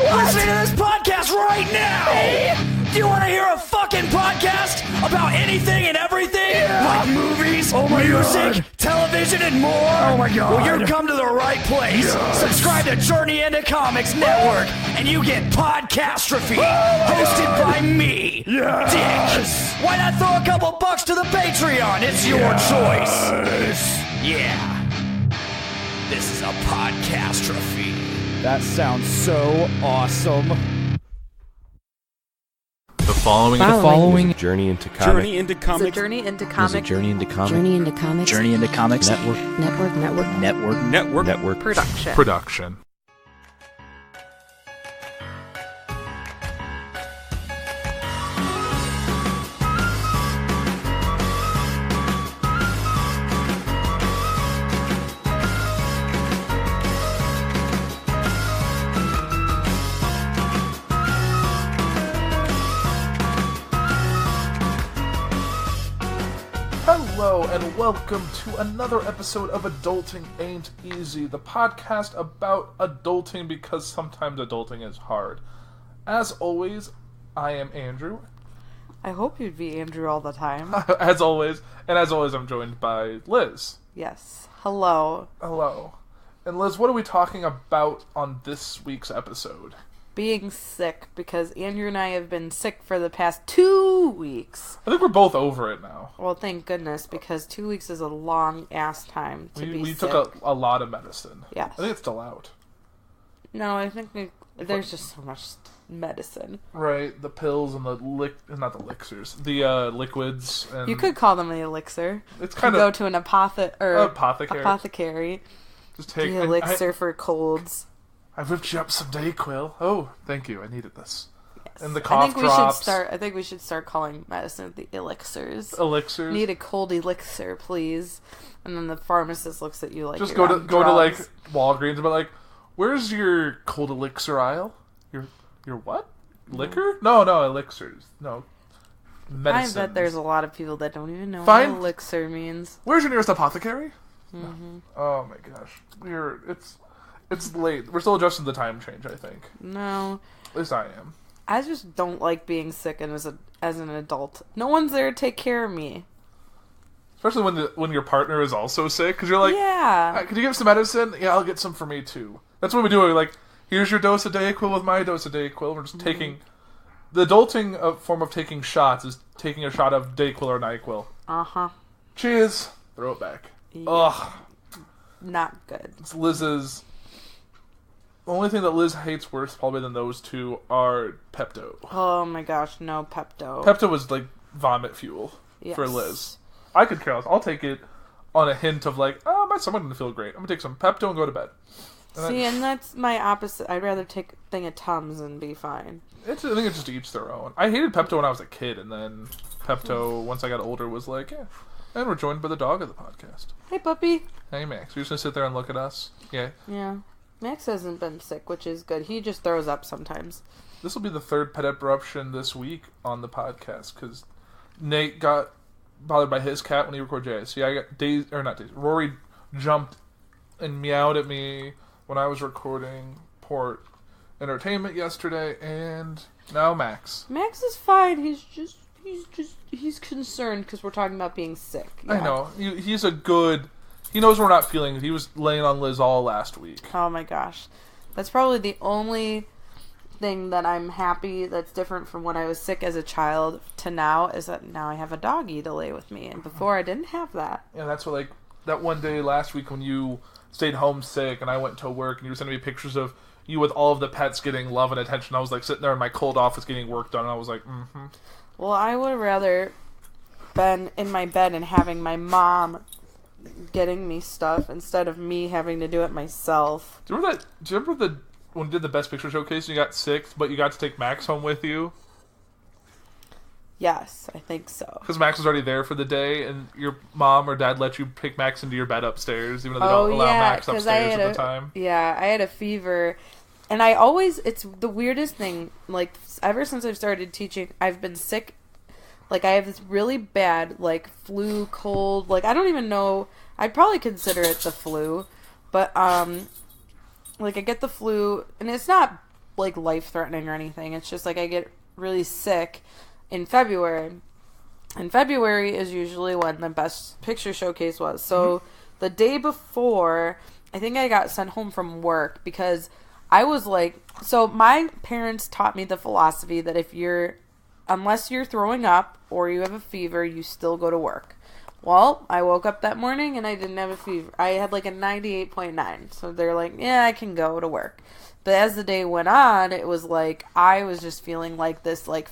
listening to this podcast right now. Do you want to hear a fucking podcast about anything and everything? Yeah. Like movies, music, television, and more? Oh my god. Well, you've come to the right place. Yes. Subscribe to Journey into Comics Network, and you get Podcastrophe, hosted by me, Yes. Dick. Why not throw a couple bucks to the Patreon? It's your choice. Yeah. This is a Podcastrophe. That sounds so awesome. The following is a Journey into Comics. Journey into It's a Comics. journey into Is a comics. Journey into Comics. Journey into comics. Journey into Comics. Network. Production. production. Hello and welcome to another episode of Adulting Ain't Easy, the podcast about adulting because sometimes adulting is hard. As always, I am Andrew. I hope you'd be Andrew all the time. As always, I'm joined by Liz. Yes. Hello. Hello. And Liz, what are we talking about on this week's episode? Being sick, because Andrew and I have been sick for the past 2 weeks. I think we're both over it now. Well, thank goodness, because 2 weeks is a long-ass time to be We sick. took a lot of medicine. Yes. I think it's still out. No, I think there's just so much medicine. Right, the pills and not the elixirs, the liquids. And You could call them an elixir. It's You kind go of to an apothecary. apothecary. Just take The elixir for colds. I whipped you up some Dayquil. Oh, thank you. I needed this. Yes. And the cough I think drops. I think we should start calling medicine the elixirs. Elixirs. Need a cold elixir, please. And then the pharmacist looks at you like Just you're go on to like drugs. Walgreens and be like, "Where's your cold elixir aisle? Your what? Liquor? No, elixirs. No, medicine. I bet there's a lot of people that don't even know Fine. what elixir means. Where's your nearest apothecary? Mm-hmm. Oh my gosh, it's late. We're still adjusting to the time change. I think. No, At least I am. I just don't like being sick and as an adult. No one's there to take care of me. Especially when your partner is also sick, because you're like, Yeah. could you give some medicine? Yeah, I'll get some for me too. That's what we do. We're like, here's your dose of Dayquil with my dose of Dayquil. We're just taking the adulting form of taking shots is taking a shot of Dayquil or NyQuil. Uh-huh. Cheers. Throw it back. Yeah. Ugh. Not good. It's Liz's. The only thing that Liz hates worse probably than those two are Pepto. Oh my gosh, no Pepto. Pepto was like vomit fuel for Yes. Liz. I could care less. I'll take it on a hint of like, oh, my stomach doesn't feel great. I'm gonna take some Pepto and go to bed. And that's my opposite. I'd rather take a thing of Tums and be fine. I think it's just each their own. I hated Pepto when I was a kid, and then Pepto, once I got older, was like, yeah. And we're joined by the dog of the podcast. Hey, puppy. Hey, Max. You're just gonna sit there and look at us? Yeah. Yeah. Max hasn't been sick, which is good. He just throws up sometimes. This will be the third pet interruption this week on the podcast, because Nate got bothered by his cat when he recorded JSC. I got Rory jumped and meowed at me when I was recording Port Entertainment yesterday, and now Max. Max is fine. He's concerned because we're talking about being sick. Yeah. I know. He's a good... He knows we're not feeling it. He was laying on Liz all last week. Oh my gosh. That's probably the only thing that I'm happy that's different from when I was sick as a child to now, is that now I have a doggy to lay with me, and before I didn't have that. Yeah, that's what, like, that one day last week when you stayed home sick and I went to work and you were sending me pictures of you with all of the pets getting love and attention. I was like sitting there in my cold office getting work done, and I was like, mm-hmm. Well, I would have rather been in my bed and having my mom getting me stuff instead of me having to do it myself. Do you remember when you did the Best Picture Showcase and you got sick, but you got to take Max home with you? Yes, I think so. Because Max was already there for the day, and your mom or dad let you take Max into your bed upstairs, even though they don't allow Max upstairs at the time. Yeah, I had a fever, and it's the weirdest thing, like, ever since I've started teaching, I've been sick. Like, I have this really bad, like, flu, cold, like, I don't even know, I'd probably consider it the flu, but, like, I get the flu, and it's not like life-threatening or anything. It's just like I get really sick in February. And February is usually when the Best Picture Showcase was. So the day before, I think I got sent home from work because I was like, so my parents taught me the philosophy that unless you're throwing up or you have a fever, you still go to work. Well, I woke up that morning and I didn't have a fever. I had like a 98.9. So they're like, yeah, I can go to work. But as the day went on, it was like, I was just feeling like this, like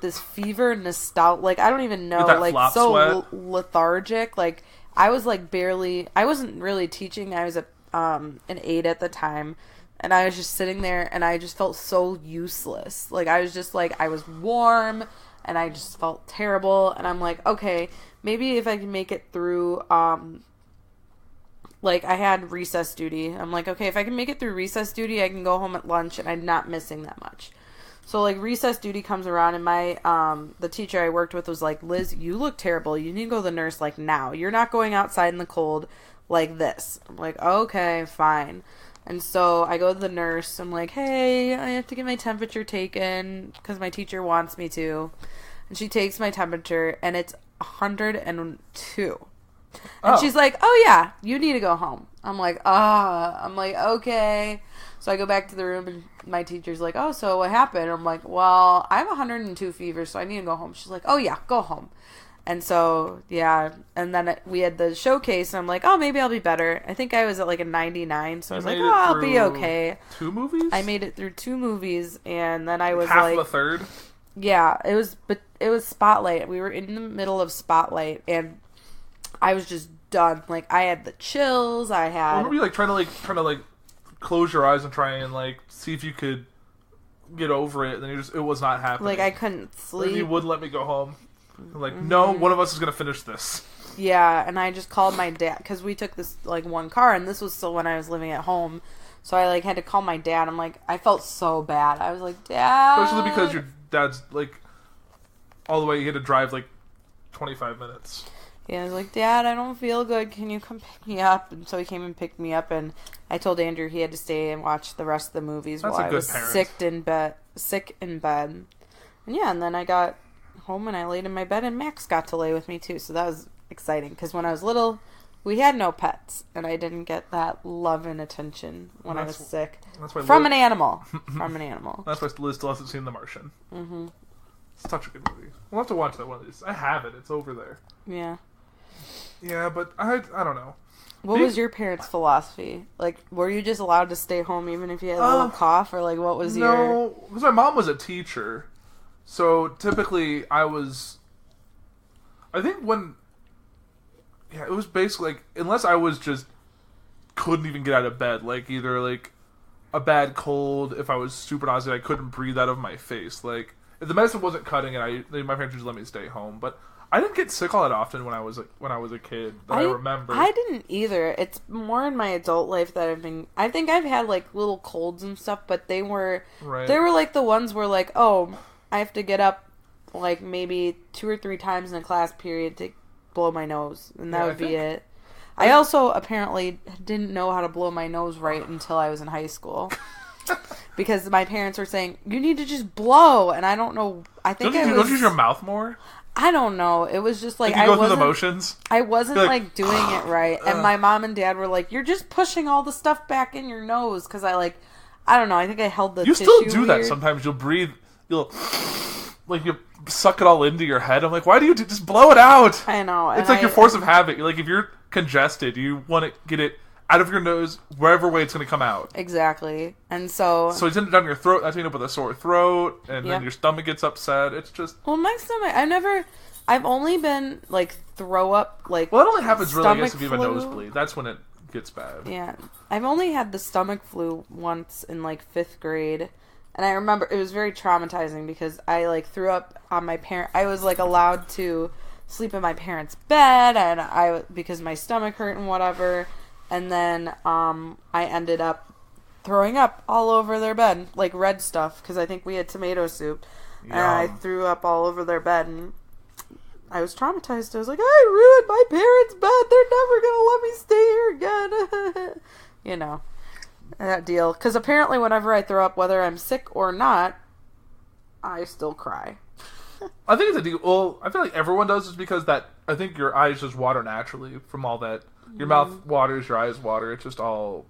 this fever nostalgia. Like, I don't even know, like so lethargic. Like, I was like I wasn't really teaching. I was an aide at the time. And I was just sitting there and I just felt so useless. Like, I was just like, I was warm and I just felt terrible. And I'm like, okay, maybe if I can make it through, like, I had recess duty. I'm like, okay, if I can make it through recess duty, I can go home at lunch and I'm not missing that much. So, like, recess duty comes around and the teacher I worked with was like, Liz, you look terrible. You need to go to the nurse, like, now. You're not going outside in the cold like this. I'm like, okay, fine. And so I go to the nurse. I'm like, hey, I have to get my temperature taken because my teacher wants me to. And she takes my temperature, and it's 102. And she's like, oh, yeah, you need to go home. I'm like, okay. So I go back to the room, and my teacher's like, oh, so what happened? I'm like, well, I have 102 fever, so I need to go home. She's like, oh, yeah, go home. And so, yeah, and then we had the showcase, and I'm like, oh, maybe I'll be better. I think I was at like a 99, so I was like, oh, I'll be okay. 2 movies? I made it through 2 movies, and then I was half like... of a third? Yeah, it was Spotlight. We were in the middle of Spotlight, and I was just done. Like, I had the chills, I had... Well, were you like trying to close your eyes and try and like see if you could get over it, and then it was not happening. Like, I couldn't sleep. Like, you wouldn't let me go home. Like, no, one of us is going to finish this. Yeah, and I just called my dad, because we took this, like, one car, and this was still when I was living at home, so I, like, had to call my dad. I'm like, I felt so bad. I was like, Dad... Especially because your dad's, like, all the way, you had to drive, like, 25 minutes. Yeah, I was like, Dad, I don't feel good. Can you come pick me up? And so he came and picked me up, and I told Andrew he had to stay and watch the rest of the movies while I was sick in bed. And yeah, and then I got home and I laid in my bed, and Max got to lay with me too, so that was exciting, because when I was little, we had no pets, and I didn't get that love and attention when I was sick. That's why an animal. From an animal. That's why Liz still hasn't seen The Martian. Mm-hmm. It's such a good movie. We'll have to watch that one of these. I have it. It's over there. Yeah. Yeah, but I don't know. What was your parents' philosophy? Like, were you just allowed to stay home even if you had a little cough, or like, what was your... No, because my mom was a teacher. So, typically, I think when... Yeah, it was basically, like, unless I was just... couldn't even get out of bed. Like, either, like, a bad cold, if I was super nauseous, I couldn't breathe out of my face. Like, if the medicine wasn't cutting it, my parents would just let me stay home. But I didn't get sick all that often when I was a kid, that I remember. I didn't either. It's more in my adult life that I think I've had, like, little colds and stuff, but they were... Right. They were, like, the ones where, like, oh... I have to get up, like, maybe 2 or 3 times in a class period to blow my nose, and that would be it. I also apparently didn't know how to blow my nose right until I was in high school. Because my parents were saying, you need to just blow, and I don't know, I think don't you use your mouth more? I don't know. It was just like you go through the motions? I wasn't like doing it right. And my mom and dad were like, you're just pushing all the stuff back in your nose, because I don't know, I think I held the tissue You still do weird. that sometimes. You'll breathe... You'll suck it all into your head. I'm like, why do you just blow it out? I know. It's like your force of habit. Like, if you're congested, you want to get it out of your nose, wherever way it's going to come out. Exactly. And so you send it down your throat. That's when you end up with a sore throat, and then your stomach gets upset. It's just... Well, my stomach, I've only been, like, throw up, like... Well, that only happens really, I guess, if you have a nosebleed. That's when it gets bad. Yeah. I've only had the stomach flu once in, like, 5th grade. And I remember it was very traumatizing because I, like, threw up on my parent. I was, like, allowed to sleep in my parents' bed, and because my stomach hurt and whatever. And then I ended up throwing up all over their bed, like red stuff, because I think we had tomato soup. Yum. And I threw up all over their bed, and I was traumatized. I was like, I ruined my parents' bed. They're never gonna let me stay here again. You know. that deal. Because apparently whenever I throw up, whether I'm sick or not, I still cry. I think it's a deal. Well, I feel like everyone does just because I think your eyes just water naturally from all that. Your mouth waters, your eyes water. It's just all,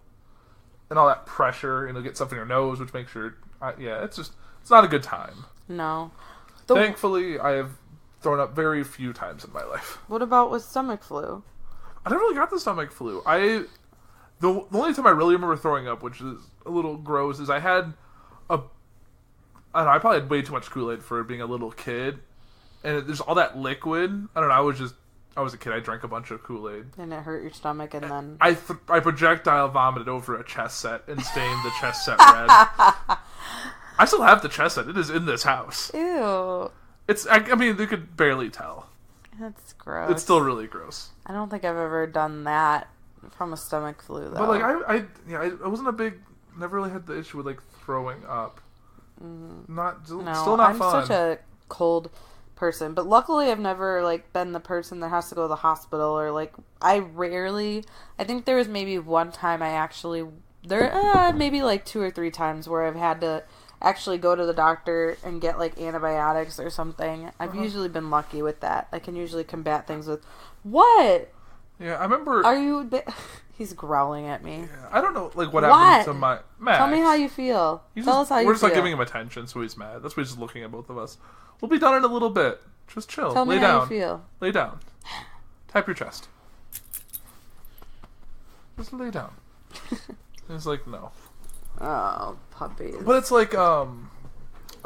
and all that pressure, get stuff in your nose, which makes it's not a good time. No. Thankfully, I have thrown up very few times in my life. What about with stomach flu? I never really got the stomach flu. The only time I really remember throwing up, which is a little gross, is I had I don't know, I probably had way too much Kool-Aid for being a little kid. And there's all that liquid. I don't know, I was a kid. I drank a bunch of Kool-Aid. And it hurt your stomach and then... I projectile vomited over a chess set and stained the chess set red. I still have the chess set. It is in this house. Ew. I mean, you could barely tell. That's gross. It's still really gross. I don't think I've ever done that from a stomach flu, though. But, like, I wasn't never really had the issue with, like, throwing up. Still not fun. I'm such a cold person, but luckily I've never like been the person that has to go to the hospital or like I think there was maybe one time maybe like 2 or 3 times where I've had to actually go to the doctor and get like antibiotics or something. I've usually been lucky with that. I can usually combat things with what? Yeah, I remember. Are you? He's growling at me. Yeah, I don't know, like what happened to my Max. Tell me how you feel. Tell us how you feel. We're just like giving him attention, so he's mad. That's why he's just looking at both of us. We'll be done in a little bit. Just chill. Tell me how you feel. Lay down. Tap your chest. Just lay down. He's like, no. Oh, puppies. But it's like I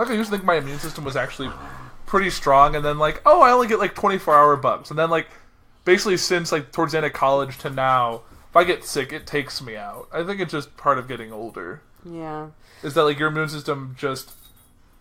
used to think my immune system was actually pretty strong, and then like, I only get like 24-hour bugs, and then like, basically since like towards the end of college to now, if I get sick, it takes me out. I think it's just part of getting older. Yeah. Is that like your immune system just...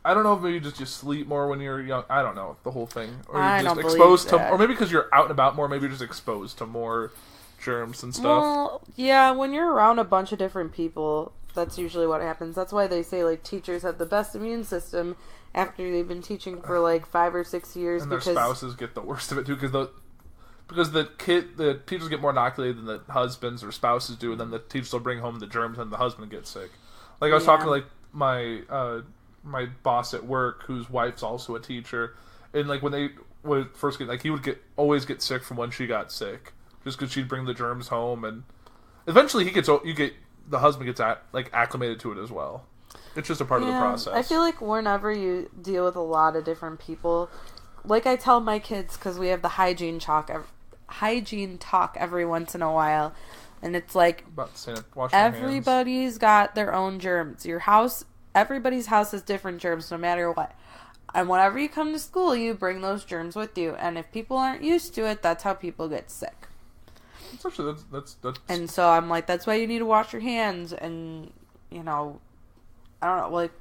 I don't know if maybe just you sleep more when you're young. I don't know, the whole thing. Or you're just exposed to... Or maybe because you're out and about more, maybe you're just exposed to more germs and stuff. Well, yeah, when you're around a bunch of different people, that's usually what happens. That's why they say like teachers have the best immune system after they've been teaching for like 5 or 6 years. And their spouses get the worst of it too, because the teachers get more inoculated than the husbands or spouses do, and then the teachers will bring home the germs and the husband gets sick. Like I was talking to like my boss at work, whose wife's also a teacher, and like when they would first get, like he would always get sick from when she got sick, just because she'd bring the germs home, and eventually the husband gets acclimated to it as well. It's just a part of the process. I feel like whenever you deal with a lot of different people, like I tell my kids, because we have the hygiene talk every once in a while, and it's like everybody's got their own germs. Everybody's house has different germs no matter what, and whenever you come to school you bring those germs with you, and if people aren't used to it, that's how people get sick. Especially that's and so I'm like, that's why you need to wash your hands, and I don't know, like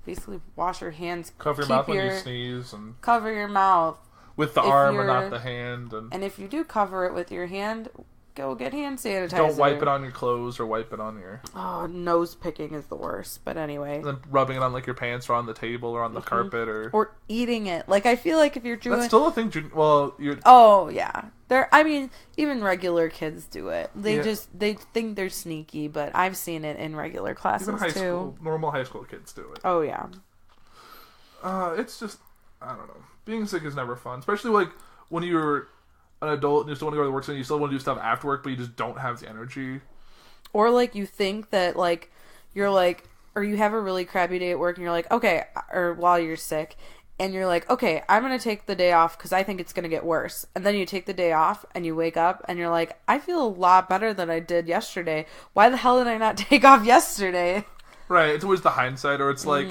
basically wash your hands, cover your mouth when you sneeze, and cover your mouth with the arm and not the hand, and if you do cover it with your hand, go get hand sanitizer. Don't wipe it on your clothes or wipe it on your... nose picking is the worst, but anyway. And then rubbing it on like your pants or on the table or on the carpet or eating it. Like I feel like if you're doing... That's still a thing. Well, you're... Oh, yeah. Even regular kids do it. They think they're sneaky, but I've seen it in regular classes too. Normal high school kids do it. Oh, yeah. It's just, I don't know. Being sick is never fun, especially like when you're an adult and you still want to go to work, so you still want to do stuff after work, but you just don't have the energy. Or like you think that like you're like, or you have a really crappy day at work and you're like, okay, or while you're sick, and you're like, okay, I'm going to take the day off because I think it's going to get worse. And then you take the day off and you wake up and you're like, I feel a lot better than I did yesterday. Why the hell did I not take off yesterday? Right. It's always the hindsight, or it's like,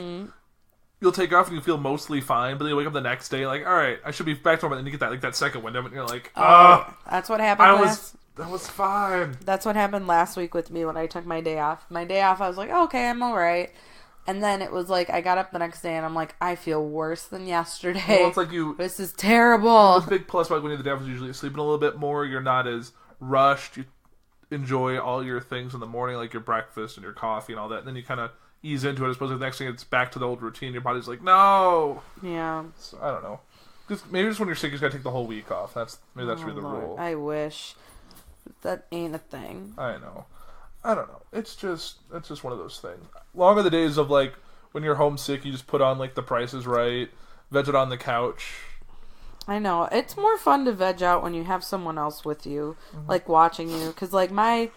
you'll take off and you feel mostly fine, but then you wake up the next day like, all right, I should be back to normal, and then you get that second window and you're like, that's what happened that was fine. That's what happened last week with me when I took my day off. My day off, I was like, oh, okay, I'm all right. And then it was like, I got up the next day and I'm like, I feel worse than yesterday. Well, it's like this is terrible. The big plus about when you have the day off is usually sleeping a little bit more. You're not as rushed. You enjoy all your things in the morning, like your breakfast and your coffee and all that. And then you kind of ease into it, as opposed to the next thing it's back to the old routine. Your body's like, no. Yeah. So, I don't know. Maybe just when you're sick, you just gotta take the whole week off. Maybe that's really the rule. I wish. That ain't a thing. I know. I don't know. It's just one of those things. Long are the days of like when you're homesick, you just put on like The Price is Right, veg it on the couch. I know. It's more fun to veg out when you have someone else with you, like watching you. Because like my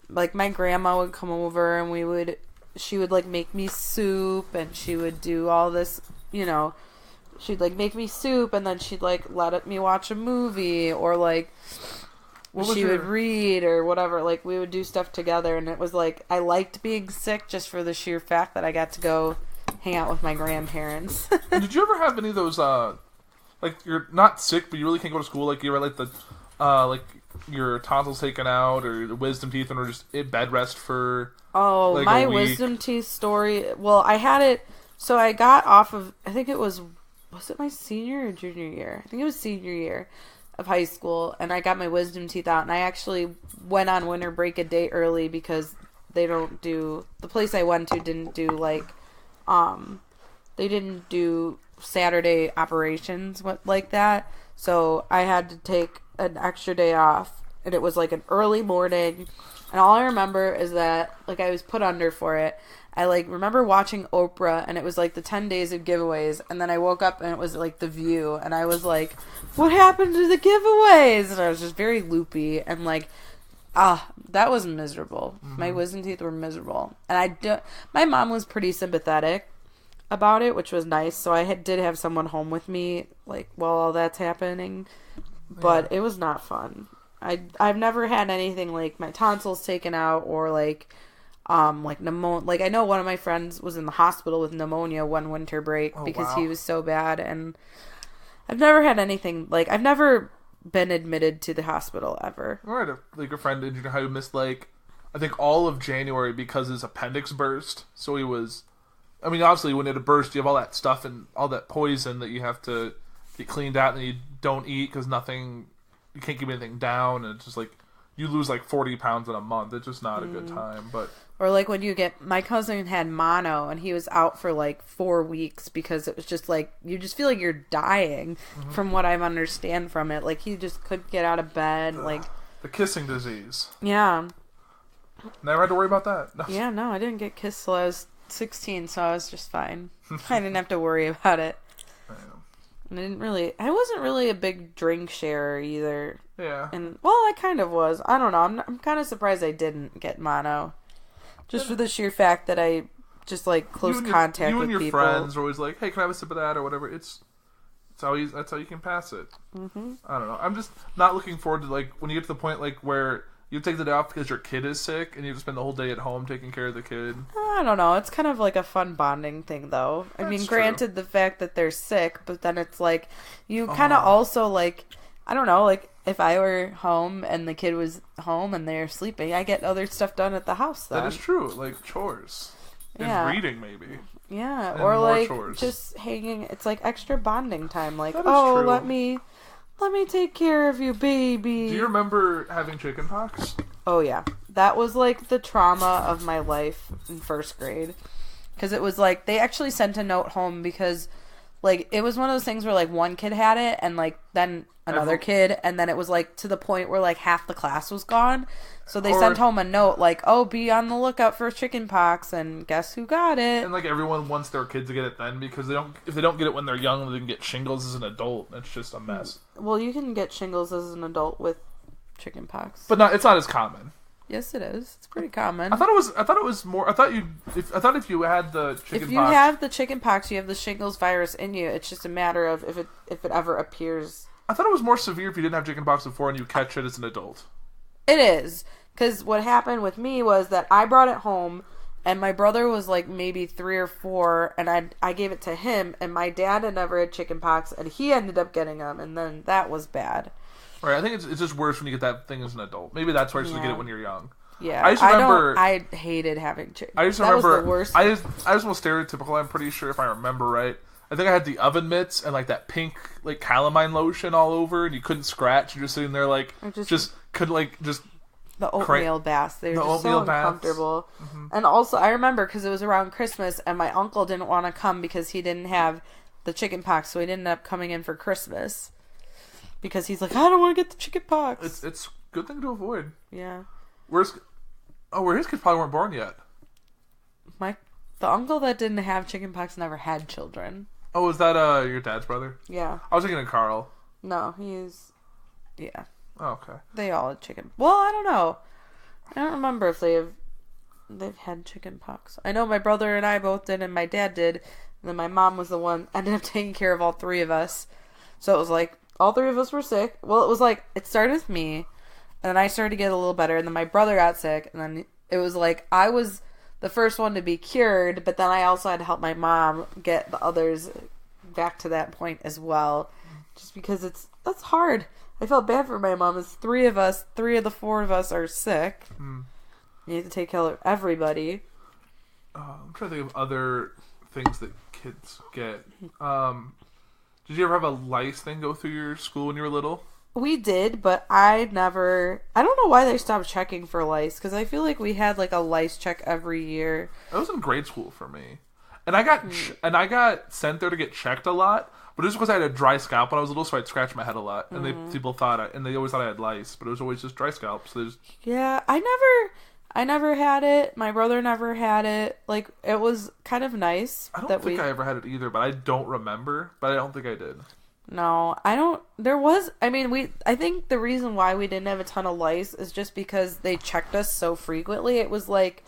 grandma would come over and she would like make me soup and she would do all this, you know, she'd like make me soup and then she'd like let me watch a movie or like she would read or whatever. Like we would do stuff together and it was like I liked being sick just for the sheer fact that I got to go hang out with my grandparents. Did you ever have any of those like you're not sick but you really can't go to school, like you ever like the like your tonsils taken out or the wisdom teeth and were just in bed rest for like my a week? wisdom teeth story, well, I had it, so I got off of, I think it was it my senior or junior year? I think it was senior year of high school, and I got my wisdom teeth out, and I actually went on winter break a day early because the place I went to didn't do like, they didn't do Saturday operations like that, so I had to take an extra day off, and it was like an early morning, and all I remember is that like I was put under for it. I like remember watching Oprah and it was like the 10 days of giveaways, and then I woke up and it was like The View, and I was like, what happened to the giveaways? And I was just very loopy and like that was miserable. My wisdom teeth were miserable, and my mom was pretty sympathetic about it, which was nice, so I did have someone home with me like while all that's happening, but it was not fun. I've never had anything like my tonsils taken out or like pneumonia. Like I know one of my friends was in the hospital with pneumonia one winter break because he was so bad, and I've never had anything like I've never been admitted to the hospital ever. I had a friend in junior high who missed like I think all of January because his appendix burst. So he was, I mean, obviously when it burst, you have all that stuff and all that poison that you have to get cleaned out, and you don't eat because you can't keep anything down, and it's just like you lose like 40 pounds in a month. It's just not a good time. But or like when my cousin had mono and he was out for like 4 weeks because it was just like you just feel like you're dying from what I understand from it. Like he just couldn't get out of bed. Like the kissing disease. Yeah. Never had to worry about that. No. Yeah, no, I didn't get kissed till I was 16, so I was just fine. I didn't have to worry about it. And I wasn't really a big drink sharer either. Yeah. And, well, I kind of was. I don't know. I'm kind of surprised I didn't get mono. Just for the sheer fact that I just, like, close contact with people. You and your friends are always like, hey, can I have a sip of that or whatever. That's how you can pass it. Mm-hmm. I don't know. I'm just not looking forward to, like, when you get to the point, like, where you take the day off because your kid is sick and you have to spend the whole day at home taking care of the kid. I don't know. It's kind of like a fun bonding thing, though. I mean, granted the fact that they're sick, but then it's like, you kind of also, like, I don't know, like, if I were home and the kid was home and they're sleeping, I get other stuff done at the house then. That is true. Like chores. And reading, maybe. Yeah. And or, like, chores. just hanging. It's like extra bonding time. Like, true. let me take care of you, baby. Do you remember having chicken pox? Oh, yeah. That was, like, the trauma of my life in first grade. Because it was, like, they actually sent a note home because, like, it was one of those things where, like, one kid had it and, like, then another kid. And then it was, like, to the point where, like, half the class was gone. So they sent home a note, like, oh, be on the lookout for chicken pox. And guess who got it? And, like, everyone wants their kids to get it then because if they don't get it when they're young, they can get shingles as an adult. It's just a mess. Well, you can get shingles as an adult with chicken pox. But it's not as common. Yes, it is. It's pretty common. I thought it was more. I thought if you had the chicken pox. If you have the chicken pox, you have the shingles virus in you. It's just a matter of if it ever appears. I thought it was more severe if you didn't have chicken pox before and you catch it as an adult. It is. Because what happened with me was that I brought it home, and my brother was like maybe 3 or 4, and I gave it to him, and my dad had never had chicken pox, and he ended up getting them, and then that was bad. Right, I think it's just worse when you get that thing as an adult. Maybe that's why you should get it when you're young. Yeah, I hated having chicken. I just remember. That was the worst. I was most stereotypical. I'm pretty sure if I remember right. I think I had the oven mitts and like that pink like calamine lotion all over, and you couldn't scratch. You're just sitting there like just the oatmeal baths. They were just so uncomfortable. Mm-hmm. And also, I remember because it was around Christmas, and my uncle didn't want to come because he didn't have the chicken pox, so he didn't end up coming in for Christmas. Because he's like, I don't want to get the chicken pox. It's a good thing to avoid. Yeah. Oh, where his kids probably weren't born yet. The uncle that didn't have chickenpox never had children. Oh, is that your dad's brother? Yeah. I was thinking of Carl. No, he's... Yeah. Oh, okay. They all had chicken... Well, I don't know. I don't remember if they've had chickenpox. I know my brother and I both did, and my dad did. And then my mom was the one ended up taking care of all three of us. So it was like, all three of us were sick. Well, it was like, it started with me, and then I started to get a little better, and then my brother got sick, and then it was like, I was the first one to be cured, but then I also had to help my mom get the others back to that point as well. Just because that's hard. I felt bad for my mom. It's three of the four of us are sick. You need to take care of everybody. I'm trying to think of other things that kids get. Did you ever have a lice thing go through your school when you were little? We did, but I don't know why they stopped checking for lice, because I feel like we had like a lice check every year. That was in grade school for me. And I got sent there to get checked a lot, but it was because I had a dry scalp when I was little, so I'd scratch my head a lot. And they always thought I had lice, but it was always just dry scalp. So yeah, I never had it. My brother never had it. Like, it was kind of nice. I don't think I ever had it either, but I don't remember. But I don't think I did. No, I don't. I think the reason why we didn't have a ton of lice is just because they checked us so frequently. It was like,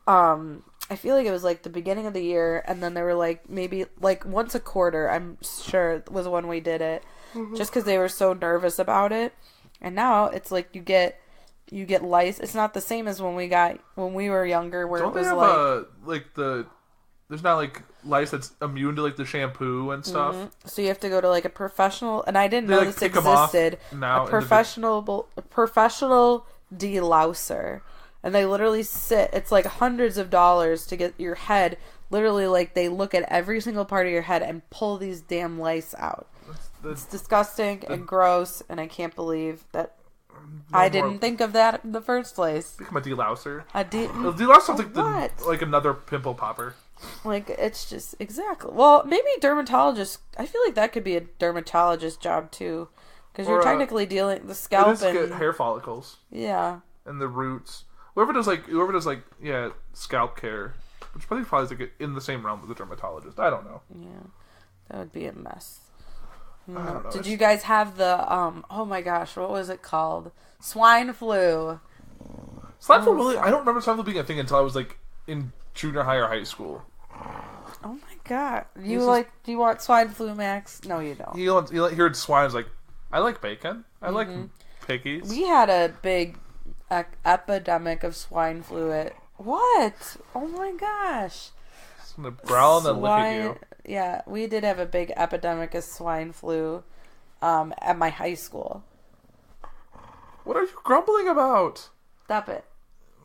I feel like it was like the beginning of the year, and then they were like, maybe like once a quarter, I'm sure was when we did it, just because they were so nervous about it. And now it's like you get lice. It's not the same as when we were younger, where don't it was they have there's not like lice that's immune to like the shampoo and stuff. So you have to go to like a professional, and I didn't know this existed. Now a professional delouser, and they literally sit. It's like hundreds of dollars to get your head. Literally, like they look at every single part of your head and pull these damn lice out. It's disgusting and gross, and I can't believe that. I didn't think of that in the first place. Become a delouser. A delouser sounds like another pimple popper. Like, it's just, exactly. Well, maybe dermatologist. I feel like that could be a dermatologist job, too. Because you're technically dealing the scalp and... get hair follicles. Yeah. And the roots. Whoever does scalp care, which probably is like in the same realm with the dermatologist. I don't know. Yeah. That would be a mess. I don't know. Did you guys have the, oh my gosh, what was it called? Swine flu. Swine flu, really? I don't remember swine flu being a thing until I was like in junior high or high school. Oh my god. Do you want swine flu, Max? No, you don't. You heard swine, like, I like bacon. I like piggies. We had a big epidemic of swine flu what? Oh my gosh. I'm gonna growl and then look at you. Yeah, we did have a big epidemic of swine flu at my high school. What are you grumbling about? Stop it.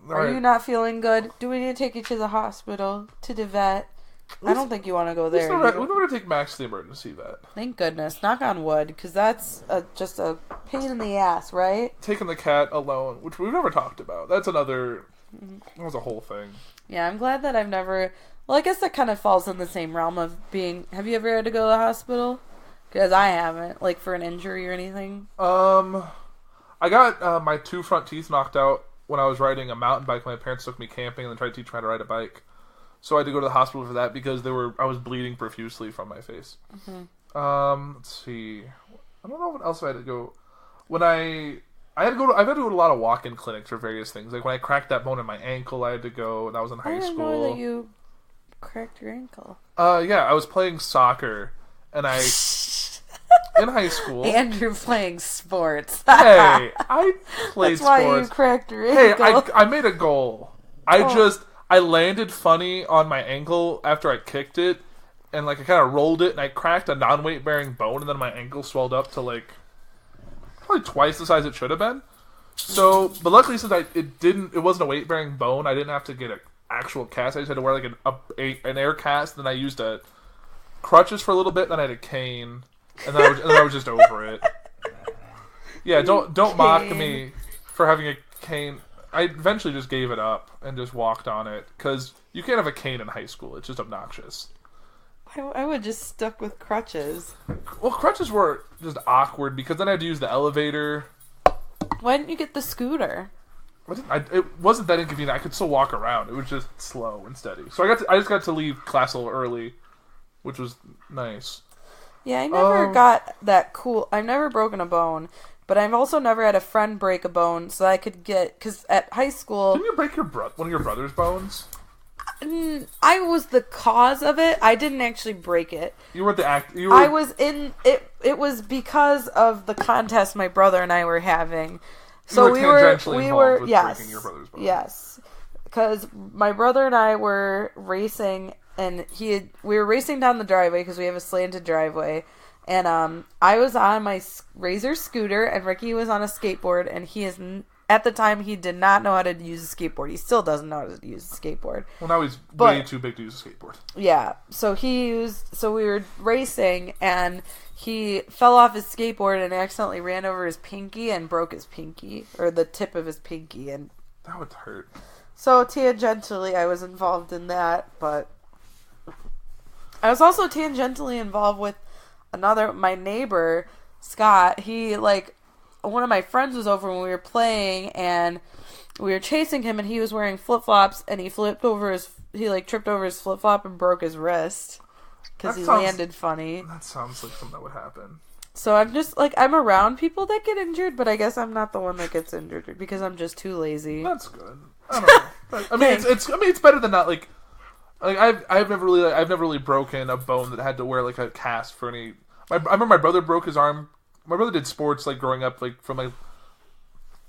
Are you not feeling good? Do we need to take you to the hospital, to the vet? I don't think you want to go there. We're going to take Max to the emergency vet. Thank goodness. Knock on wood, because that's just a pain in the ass, right? Taking the cat alone, which we've never talked about. That was a whole thing. Yeah, I'm glad that I've never... Well, I guess that kind of falls in the same realm of being... Have you ever had to go to the hospital? Because I haven't. Like, for an injury or anything? I got my 2 front teeth knocked out when I was riding a mountain bike. My parents took me camping and then tried to teach me how to ride a bike. So I had to go to the hospital for that because I was bleeding profusely from my face. Let's see. I don't know what else I had to go. I've had to go to a lot of walk-in clinics for various things. Like when I cracked that bone in my ankle, I had to go, and I was in high school. I didn't know that you cracked your ankle. Yeah, I was playing soccer, and in high school. And you're playing sports. Hey, I played sports. That's why you cracked your ankle. Hey, I made a goal. I landed funny on my ankle after I kicked it, and like I kind of rolled it, and I cracked a non-weight bearing bone, and then my ankle swelled up to like probably twice the size it should have been. So, but luckily since it wasn't a weight bearing bone, I didn't have to get an actual cast. I just had to wear like an air cast. Then I used crutches for a little bit. Then I had a cane, and then I was just over it. Yeah, don't mock me for having a cane. I eventually just gave it up and just walked on it because you can't have a cane in high school. It's just obnoxious. I would just stuck with crutches. Well, crutches were just awkward because then I had to use the elevator. Why didn't you get the scooter? It wasn't that inconvenient. I could still walk around. It was just slow and steady. So I just got to leave class a little early, which was nice. Yeah, I never got that cool. I've never broken a bone, but I've also never had a friend break a bone, so I could get, because at high school... Didn't you break one of your brother's bones? I was the cause of it. I didn't actually break it. You were the act... I was in... It was because of the contest my brother and I were having. So we were breaking your brother's bone. Yes. Because my brother and I were racing, and we were racing down the driveway because we have a slanted driveway. And I was on my Razor scooter, and Ricky was on a skateboard, and at the time, he did not know how to use a skateboard. He still doesn't know how to use a skateboard. Well, now he's way too big to use a skateboard. Yeah. So we were racing, and he fell off his skateboard and accidentally ran over his pinky and broke his pinky, or the tip of his pinky. And that would hurt. So tangentially, I was involved in that, but I was also tangentially involved with my neighbor, Scott. He, one of my friends was over when we were playing, and we were chasing him, and he was wearing flip-flops, and he tripped over his flip-flop and broke his wrist because he landed funny. That sounds like something that would happen. So I'm just, I'm around people that get injured, but I guess I'm not the one that gets injured because I'm just too lazy. That's good. I don't know. I mean, it's better than not, I've never really broken a bone that had to wear, a cast for any... I remember my brother broke his arm. My brother did sports, growing up, from,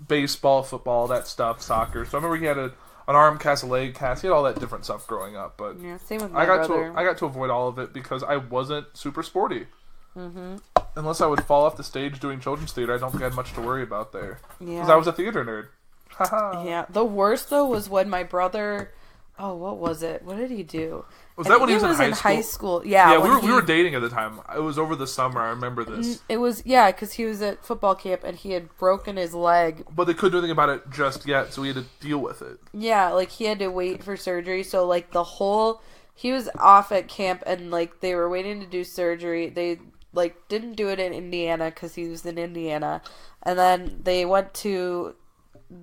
baseball, football, that stuff, soccer. So I remember he had an arm cast, a leg cast. He had all that different stuff growing up. But yeah, same with my brother. I got to avoid all of it because I wasn't super sporty. Mm-hmm. Unless I would fall off the stage doing children's theater, I don't think I had much to worry about there. Yeah. Because I was a theater nerd. Yeah. The worst, though, was when my brother... Oh, what was it? What did he do? Was that when he was in high school? Yeah. Yeah, we were dating at the time. It was over the summer. I remember this. It was, yeah, because he was at football camp and he had broken his leg. But they couldn't do anything about it just yet, so we had to deal with it. Yeah, he had to wait for surgery. So, he was off at camp and, they were waiting to do surgery. They, didn't do it in Indiana because he was in Indiana. And then they went to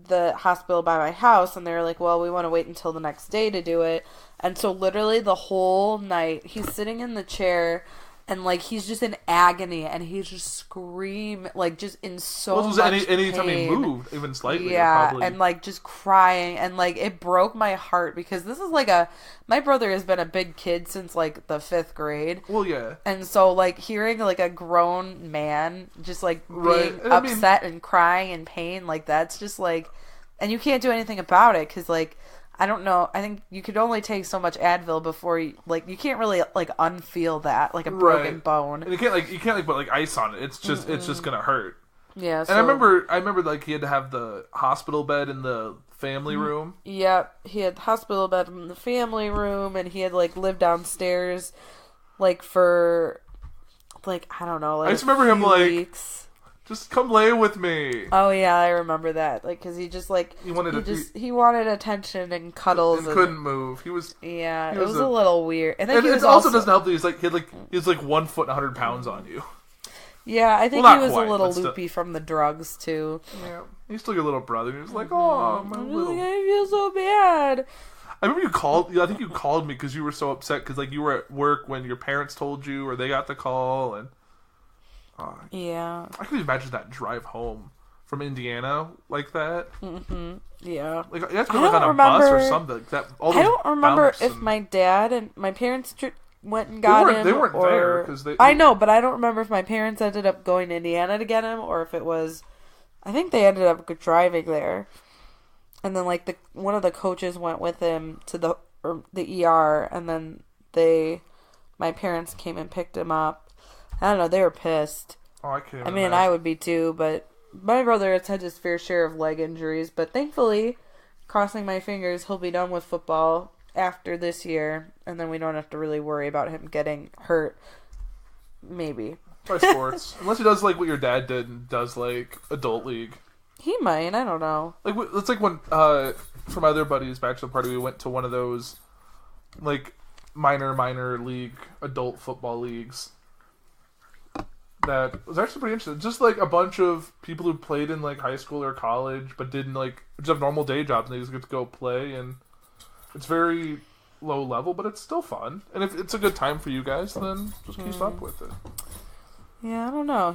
the hospital by my house, and they were like, well, we want to wait until the next day to do it. And so literally the whole night he's sitting in the chair and he's just in agony, and he's just screaming, just in so much anytime pain. He moved even slightly, yeah, and just crying, and it broke my heart because this is my brother has been a big kid since the 5th grade. Well, yeah, and so hearing a grown man just being right. upset and crying in pain, that's just and you can't do anything about it because I don't know. I think you could only take so much Advil before you can't really unfeel that a broken bone. And you can't put ice on it. It's just gonna hurt. Yeah. And I remember he had to have the hospital bed in the family room. Yep, he had the hospital bed in the family room, and he had lived downstairs for I don't know. I just remember him weeks. Just come lay with me. Oh yeah, I remember that. Because he just he wanted attention and cuddles and couldn't move. It was a little weird. I think it also doesn't help that he was 1 foot and 100 pounds on you. Yeah, I think he was a little loopy from the drugs too. Yeah, he's still your little brother. He was oh, my little. I feel so bad. I remember you called. I think you called me because you were so upset because you were at work when your parents told you, or they got the call, and. Yeah. I can imagine that drive home from Indiana like that. Mm-hmm. Yeah. You have to go on a bus or something. I don't remember if my dad and my parents went and got him. They weren't there because I know, but I don't remember if my parents ended up going to Indiana to get him or if it was. I think they ended up driving there, and then one of the coaches went with him to the ER, and then my parents came and picked him up. I don't know, they were pissed. Oh, I can't. I mean, I would be too, but my brother has had his fair share of leg injuries, but thankfully, crossing my fingers, he'll be done with football after this year, and then we don't have to really worry about him getting hurt. Maybe. By sports. Unless he does what your dad did and does adult league. He might, I don't know. It's when, for my other buddy's bachelor party, we went to one of those, minor league, adult football leagues. that was actually pretty interesting. Just like a bunch of people who played in like high school or college, but didn't like just have normal day jobs, and they just get to go play. And it's very low level, but it's still fun. And if it's a good time for you guys, then just keep up with it. Yeah, I don't know.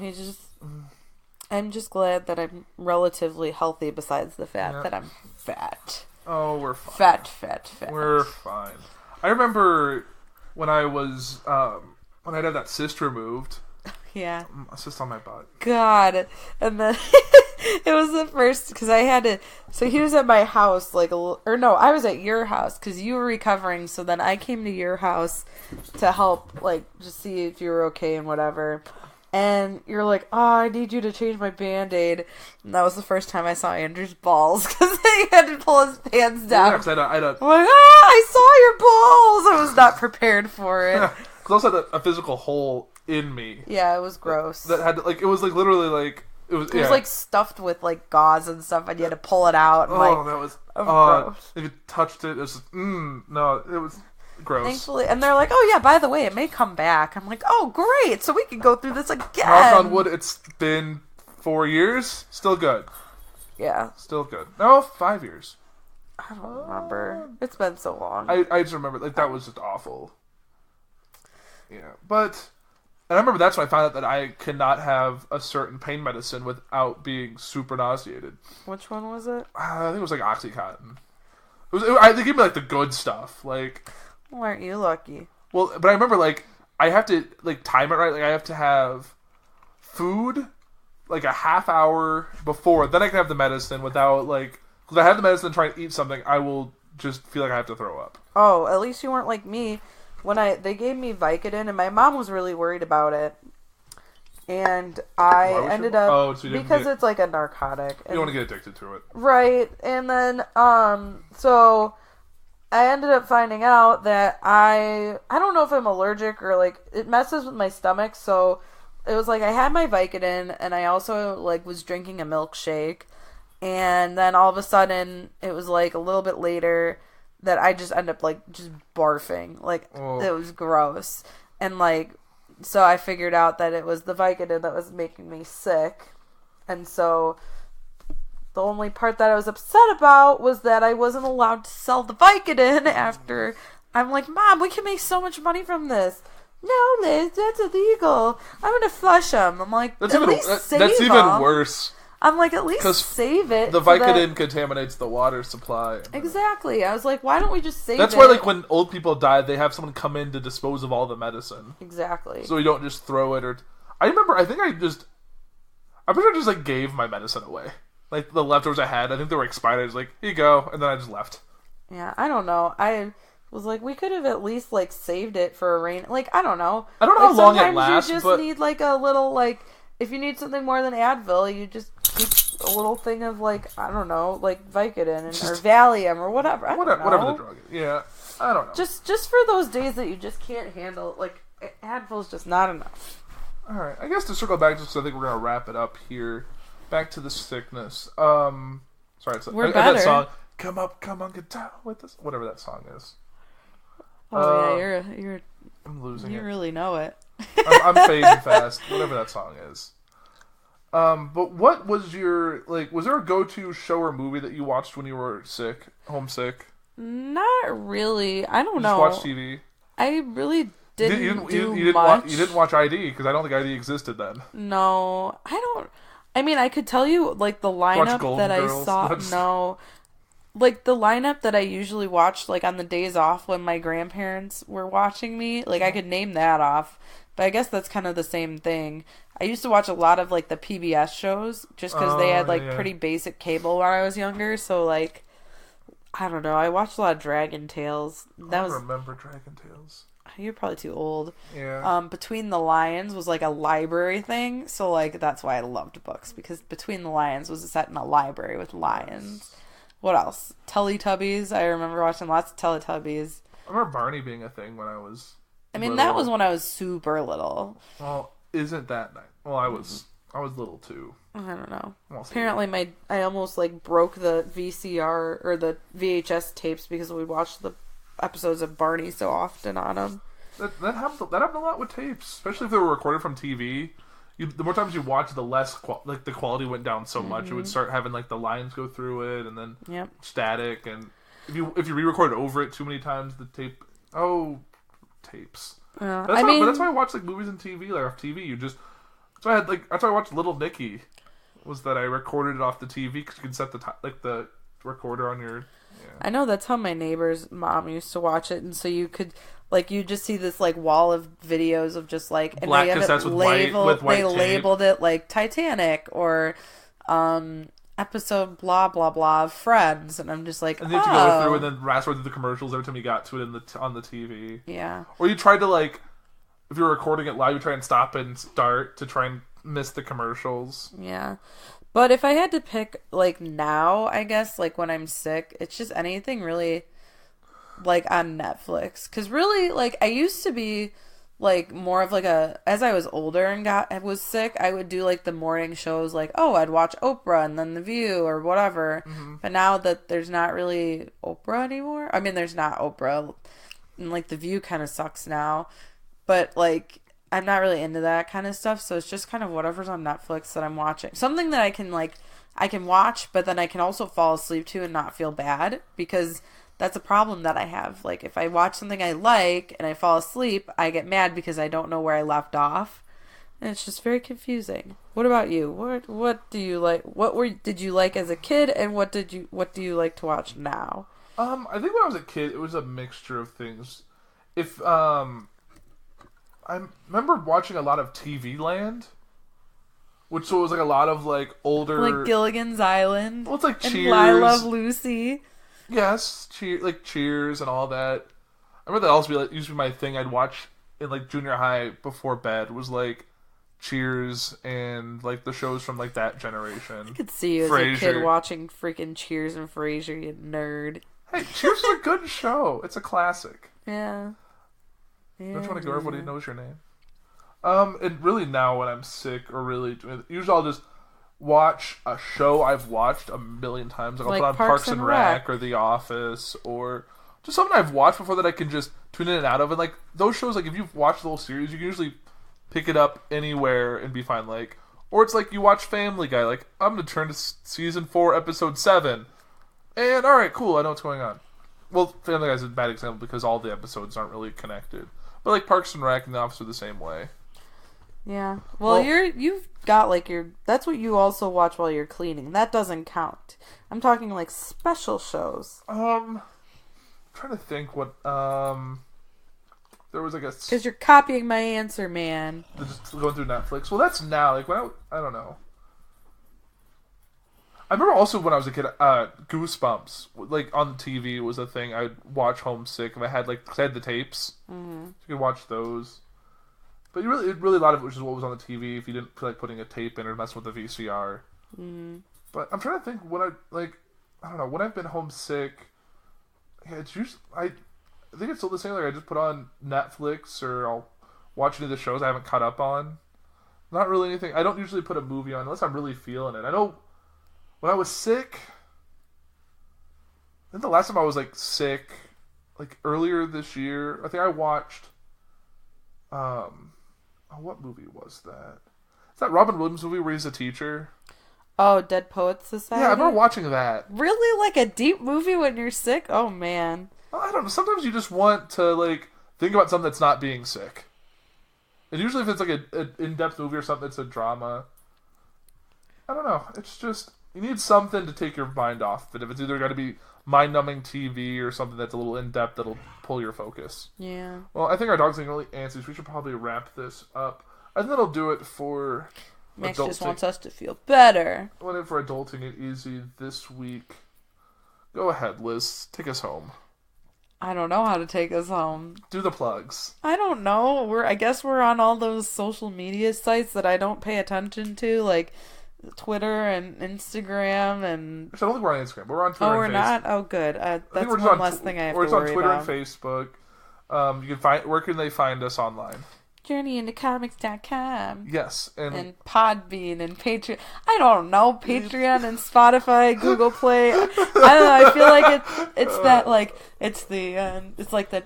I'm just glad that I'm relatively healthy. Besides the fact that I'm fat. Oh, we're fine. Fat. We're fine. I remember when I was when I'd had that cyst removed. Yeah. A cyst on my butt. God. And then it was the first, because I had to, so he was at my house, like, or no, I was at your house, because you were recovering, so then I came to your house to help, like, just see if you were okay and whatever. And you're like, oh, I need you to change my Band-Aid. And that was the first time I saw Andrew's balls, because he had to pull his pants down. Yeah, I had a I'm like, I saw your balls! I was not prepared for it. Because I also had a physical hole in me. Yeah, it was gross. That had, like, it was, like, literally, like, it was like stuffed with like gauze and stuff, and you had to pull it out. And, that was gross. If you touched it, it was just, no, it was gross. Thankfully, and they're like, oh yeah, by the way, it may come back. I'm like, oh great, so we can go through this again. Knock on wood, it's been 4 years, still good. Yeah, still good. No, 5 years. I don't remember. It's been so long. I just remember like that was just awful. Yeah, but. And I remember that's when I found out that I could not have a certain pain medicine without being super nauseated. Which one was it? I think it was like Oxycontin. They gave me like the good stuff. Like, well, aren't you lucky? Well, but I remember like I have to like time it right. Like I have to have food like a half hour before. Then I can have the medicine without like because I have the medicine and try and eat something. I will just feel like I have to throw up. Oh, at least you weren't like me. When they gave me Vicodin, and my mom was really worried about it, and I ended up because it's like a narcotic. You don't want to get addicted to it, right? And then so I ended up finding out that I don't know if I'm allergic or like it messes with my stomach. So it was like I had my Vicodin, and I also like was drinking a milkshake, and then all of a sudden it was like a little bit later that I just end up, like, just barfing. Like, It was gross. And, like, so I figured out that it was the Vicodin that was making me sick. And so the only part that I was upset about was that I wasn't allowed to sell the Vicodin after. I'm like, Mom, we can make so much money from this. No, Liz, that's illegal. I'm going to flush them. I'm like, that's even worse. I'm like, at least save it. The Vicodin contaminates the water supply. Exactly. I was like, why don't we just save it? That's why, like, when old people die, they have someone come in to dispose of all the medicine. Exactly. So you don't just throw it or... I'm pretty sure I just, like, gave my medicine away. Like, the leftovers I had, I think they were expired. I was like, here you go. And then I just left. Yeah, I don't know. I was like, we could have at least, like, saved it for a rain... Like, I don't know. I don't know how long it lasts, you just need, like, a little, like... If you need something more than Advil, you just keep a little thing of, like, I don't know, like Vicodin or Valium or whatever. Whatever the drug is. Yeah, I don't know. Just for those days that you just can't handle, like, Advil's just not enough. All right, I guess to circle back, just 'cause I think we're going to wrap it up here. Back to the sickness. Sorry, we're better. That song, Come on, get down with this. Whatever that song is. Oh, yeah, I'm losing it. You really know it. I'm fading fast. Whatever that song is. But what was your was there a go-to show or movie that you watched when you were homesick? Not really. I don't know. Just watch TV. I really didn't you didn't much. You didn't watch ID because I don't think ID existed then. No, I don't. I mean, I could tell you like the lineup that I saw. No. Like, the lineup that I usually watched, like, on the days off when my grandparents were watching me, like, I could name that off. But I guess that's kind of the same thing. I used to watch a lot of, like, the PBS shows, just because they had, like, pretty basic cable when I was younger. So, like, I don't know. I watched a lot of Dragon Tales. I remember Dragon Tales. You're probably too old. Yeah. Between the Lions was, like, a library thing. So, like, that's why I loved books. Because Between the Lions was set in a library with lions. Yes. What else? Teletubbies. I remember watching lots of Teletubbies. I remember Barney being a thing when I was little. That was when I was super little. Well, isn't that nice? Well, I was little too. I don't know. Apparently I almost like broke the VCR or the VHS tapes because we watched the episodes of Barney so often on them. That happened a lot with tapes, especially if they were recorded from TV. the more times you watch, the less the quality went down so much. It would start having like the lines go through it, and then static. And if you re-record over it too many times, the tapes. But that's why I watch like movies and TV. Like off TV, that's why I watched Little Nicky. Was that I recorded it off the TV because you can set the recorder on your. Yeah. I know that's how my neighbor's mom used to watch it, and so you could you just see this like wall of videos of just like and black cassettes with white they tape. Labeled it like Titanic or episode blah blah blah of Friends, and I'm just like, and then you go through and then fast forward through the commercials every time you got to it on the TV. Yeah. Or you tried to like, if you're recording it live, you try and stop and start to try and miss the commercials. Yeah. But if I had to pick, like, now, I guess, like, when I'm sick, it's just anything really, like, on Netflix. Because really, like, I used to be, like, more of, like, as I was older and was sick, I would do, like, the morning shows, like, I'd watch Oprah and then The View or whatever. Mm-hmm. But now that there's not really Oprah anymore, I mean, there's not Oprah, and, like, The View kind of sucks now. But, like, I'm not really into that kind of stuff, so it's just kind of whatever's on Netflix that I'm watching. Something that I can watch, but then I can also fall asleep to and not feel bad, because that's a problem that I have. Like, if I watch something I like and I fall asleep, I get mad because I don't know where I left off, and it's just very confusing. What about you? What do you like? Did you like as a kid, and what do you like to watch now? I think when I was a kid, it was a mixture of things. I remember watching a lot of TV Land, which was like a lot of like older, like Gilligan's Island. Well, it's like Cheers, and I Love Lucy. Yes, Cheers and all that. I remember that also used to be my thing. I'd watch in like junior high before bed was like Cheers and like the shows from like that generation. I could see you as a kid watching freaking Cheers and Frasier, you nerd. Hey, Cheers is a good show. It's a classic. Yeah. Don't you want to go? Everybody knows your name. And really now when I'm sick or really usually I'll just watch a show I've watched a million times. Like I'll put on Parks and Rec or The Office or just something I've watched before that I can just tune in and out of. And like those shows, like if you've watched the whole series, you can usually pick it up anywhere and be fine. Like, or it's like you watch Family Guy. Like I'm gonna turn to season 4, episode 7, and all right, cool, I know what's going on. Well, Family Guy is a bad example because all the episodes aren't really connected. But like Parks and Rec and The Office are the same way. Yeah. Well, you've got like that's what you also watch while you're cleaning. That doesn't count. I'm talking like special shows. I'm trying to think what there was like a because you're copying my answer, man. Just going through Netflix. Well, that's now. Like when I don't know. I remember also when I was a kid, Goosebumps, like on the TV was a thing. I'd watch Homesick if I had cause I had the tapes. Mm-hmm. So you could watch those. But really a lot of it was just what was on the TV if you didn't feel like putting a tape in or messing with the VCR. Mm-hmm. But I'm trying to think when I don't know, when I've been homesick, yeah, it's usually, I think it's still the same. Like I just put on Netflix or I'll watch any of the shows I haven't caught up on. Not really anything. I don't usually put a movie on unless I'm really feeling it. I know when I was sick, I think the last time I was sick, earlier this year, I think I watched, what movie was that? Is that Robin Williams movie where he's a teacher? Oh, Dead Poets Society? Yeah, I remember watching that. Really? Like a deep movie when you're sick? Oh, man. I don't know. Sometimes you just want to, think about something that's not being sick. And usually if it's, an in-depth movie or something that's a drama, I don't know. It's just, you need something to take your mind off. But if it's either got to be mind-numbing TV or something that's a little in-depth that'll pull your focus. Yeah. Well, I think our dog's getting really antsy, so we should probably wrap this up. I think that'll do it for... Max just wants us to feel better. Went for Adulting It Easy this week. Go ahead, Liz. Take us home. I don't know how to take us home. Do the plugs. I don't know. I guess we're on all those social media sites that I don't pay attention to, like Twitter and Instagram and... Actually, I don't think we're on Instagram, but we're on Twitter and Facebook. Oh, we're not? Oh, good. That's one less thing I have to worry about. We're on Twitter and Facebook. You can find... Where can they find us online? JourneyIntoComics.com. Yes, And Podbean and Patreon. I don't know, Patreon and Spotify, Google Play. I don't know. I feel like it's that like it's like the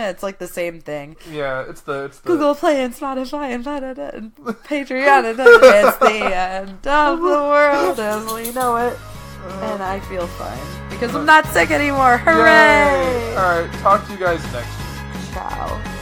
it's like the same thing. yeah, it's the Google Play and Spotify and Patreon and it's the end of the world as we know it. And I feel fine because I'm not sick anymore. Hooray! All right, talk to you guys next week. Ciao.